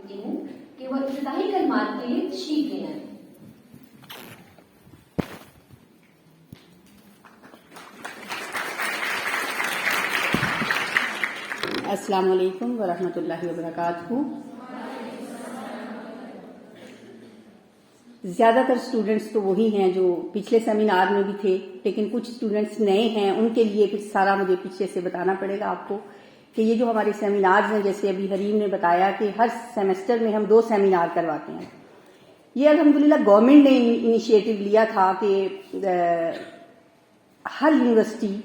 دیتی ہوں کہ وہ افتتاحی کلمات کے لیے تشریف لے آئیں۔ السلام علیکم ورحمۃ اللہ وبرکاتہ۔ زیادہ تر اسٹوڈنٹس تو وہی ہیں جو پچھلے سیمینار میں بھی تھے، لیکن کچھ اسٹوڈنٹس نئے ہیں، ان کے لیے پھر سارا مجھے پیچھے سے بتانا پڑے گا آپ کو کہ یہ جو ہمارے سیمینارز ہیں، جیسے ابھی حریم نے بتایا کہ ہر سیمسٹر میں ہم 2 سیمینار کرواتے ہیں۔ یہ الحمدللہ گورنمنٹ نے انیشیٹو لیا تھا کہ ہر یونیورسٹی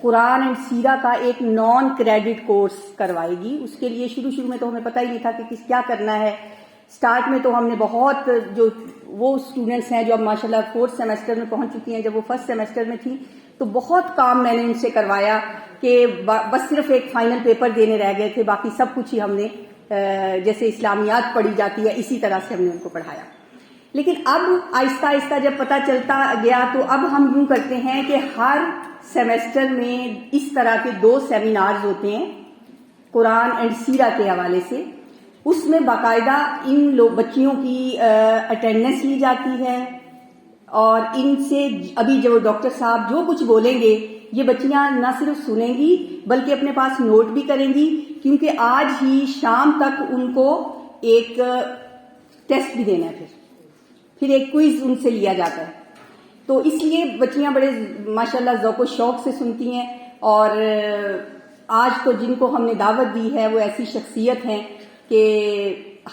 قرآن اینڈ سیرہ کا ایک نان کریڈٹ کورس کروائے گی۔ اس کے لیے شروع میں تو ہمیں پتہ ہی نہیں تھا کہ کیا کرنا ہے۔ سٹارٹ میں تو ہم نے بہت جو وہ اسٹوڈنٹس ہیں جو اب ماشاءاللہ 4th سیمسٹر میں پہنچ چکی ہیں، جب وہ 1st سیمسٹر میں تھی تو بہت کام میں نے ان سے کروایا کہ بس صرف ایک فائنل پیپر دینے رہ گئے تھے، باقی سب کچھ ہی ہم نے جیسے اسلامیات پڑھی جاتی ہے اسی طرح سے ہم نے ان کو پڑھایا۔ لیکن اب آہستہ آہستہ جب پتہ چلتا گیا تو اب ہم یوں کرتے ہیں کہ ہر سیمسٹر میں اس طرح کے 2 سیمینارز ہوتے ہیں قرآن اینڈ سیرہ کے حوالے سے۔ اس میں باقاعدہ ان بچیوں کی اٹینڈنس لی جاتی ہے اور ان سے ابھی جو ڈاکٹر صاحب جو کچھ بولیں گے یہ بچیاں نہ صرف سنیں گی بلکہ اپنے پاس نوٹ بھی کریں گی، کیونکہ آج ہی شام تک ان کو ایک ٹیسٹ بھی دینا ہے، پھر ایک کوئز ان سے لیا جاتا ہے۔ تو اس لیے بچیاں بڑے ماشاءاللہ ذوق و شوق سے سنتی ہیں، اور آج تو جن کو ہم نے دعوت دی ہے وہ ایسی شخصیت ہیں کہ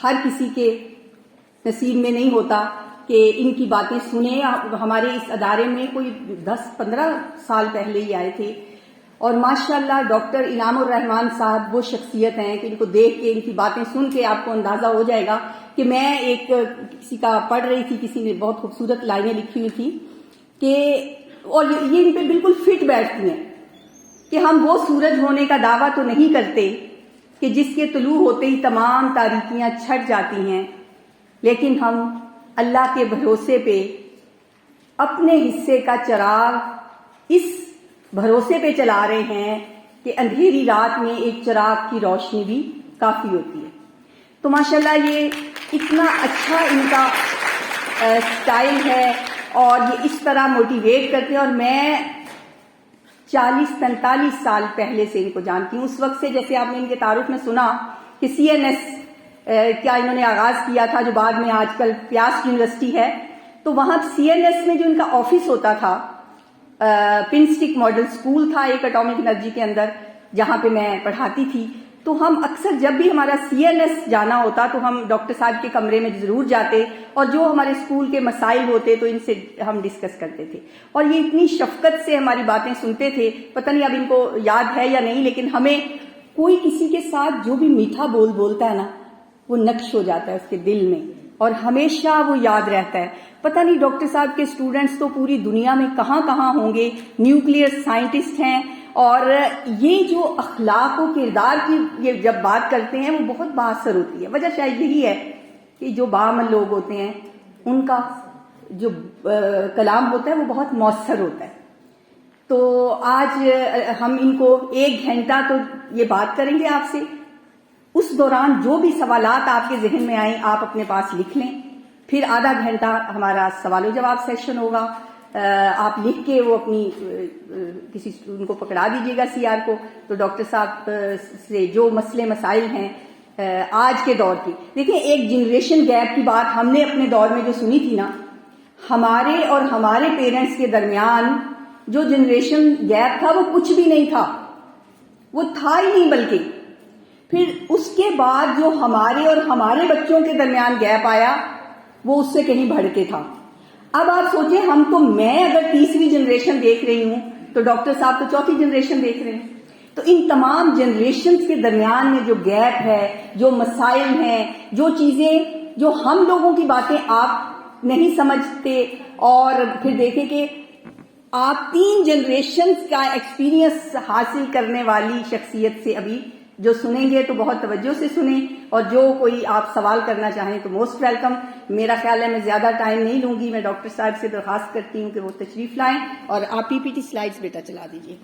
ہر کسی کے نصیب میں نہیں ہوتا کہ ان کی باتیں سنیں۔ ہمارے اس ادارے میں کوئی 10-15 سال پہلے ہی آئے تھے، اور ماشاءاللہ ڈاکٹر انعام الرحمان صاحب وہ شخصیت ہیں کہ ان کو دیکھ کے ان کی باتیں سن کے آپ کو اندازہ ہو جائے گا کہ میں ایک کسی کا پڑھ رہی تھی، کسی نے بہت خوبصورت لائنیں لکھی ہوئی تھی کہ اور یہ ان پہ بالکل فٹ بیٹھتی ہیں کہ ہم وہ سورج ہونے کا دعویٰ تو نہیں کرتے کہ جس کے طلوع ہوتے ہی تمام تاریکیاں چھٹ جاتی ہیں، لیکن ہم اللہ کے بھروسے پہ اپنے حصے کا چراغ اس بھروسے پہ چلا رہے ہیں کہ اندھیری رات میں ایک چراغ کی روشنی بھی کافی ہوتی ہے۔ تو ماشاءاللہ یہ اتنا اچھا ان کا سٹائل ہے اور یہ اس طرح موٹیویٹ کرتے ہیں، اور میں 40-45 سال پہلے سے ان کو جانتی ہوں۔ اس وقت سے جیسے آپ نے ان کے تعارف میں سنا کہ CNS کیا انہوں نے آغاز کیا تھا، جو بعد میں آج کل پیاس یونیورسٹی ہے، تو وہاں CNS میں جو ان کا آفس ہوتا تھا، پن سٹک ماڈل اسکول تھا ایک اٹامک انرجی کے اندر جہاں پہ میں پڑھاتی تھی، تو ہم اکثر جب بھی ہمارا CNS جانا ہوتا تو ہم ڈاکٹر صاحب کے کمرے میں ضرور جاتے، اور جو ہمارے اسکول کے مسائل ہوتے تو ان سے ہم ڈسکس کرتے تھے، اور یہ اتنی شفقت سے ہماری باتیں سنتے تھے۔ پتہ نہیں اب ان کو یاد ہے یا نہیں، لیکن ہمیں کوئی کسی کے ساتھ جو بھی میٹھا بولتا ہے نا وہ نقش ہو جاتا ہے اس کے دل میں، اور ہمیشہ وہ یاد رہتا ہے۔ پتہ نہیں ڈاکٹر صاحب کے اسٹوڈنٹس تو پوری دنیا میں کہاں کہاں ہوں گے، نیوکلیئر سائنٹسٹ ہیں، اور یہ جو اخلاق و کردار کی یہ جب بات کرتے ہیں وہ بہت بااثر ہوتی ہے۔ وجہ شاید یہی ہے کہ جو باعمل لوگ ہوتے ہیں ان کا جو کلام ہوتا ہے وہ بہت مؤثر ہوتا ہے۔ تو آج ہم ان کو 1 گھنٹہ تو یہ بات کریں گے آپ سے، اس دوران جو بھی سوالات آپ کے ذہن میں آئیں آپ اپنے پاس لکھ لیں، پھر آدھا گھنٹہ ہمارا سوال و جواب سیشن ہوگا۔ آپ لکھ کے وہ اپنی کسی ان کو پکڑا دیجیے گا CR کو، تو ڈاکٹر صاحب سے جو مسئلے مسائل ہیں آج کے دور کی، دیکھیں ایک جنریشن گیپ کی بات ہم نے اپنے دور میں جو سنی تھی نا، ہمارے اور ہمارے پیرنٹس کے درمیان جو جنریشن گیپ تھا وہ کچھ بھی نہیں تھا، وہ تھا ہی نہیں، بلکہ پھر اس کے بعد جو ہمارے اور ہمارے بچوں کے درمیان گیپ آیا وہ اس سے کہیں بڑھ کے تھا۔ اب آپ سوچیں، میں اگر 3ری جنریشن دیکھ رہی ہوں تو ڈاکٹر صاحب تو 4تھی جنریشن دیکھ رہے ہیں، تو ان تمام جنریشنز کے درمیان میں جو گیپ ہے، جو مسائل ہیں، جو چیزیں جو ہم لوگوں کی باتیں آپ نہیں سمجھتے، اور پھر دیکھیں کہ آپ 3 جنریشنز کا ایکسپیرینس حاصل کرنے والی شخصیت سے ابھی جو سنیں گے تو بہت توجہ سے سنیں، اور جو کوئی آپ سوال کرنا چاہیں تو موسٹ ویلکم۔ میرا خیال ہے میں زیادہ ٹائم نہیں لوں گی، میں ڈاکٹر صاحب سے درخواست کرتی ہوں کہ وہ تشریف لائیں، اور آپ PPT سلائیڈز بیٹا چلا دیجیے۔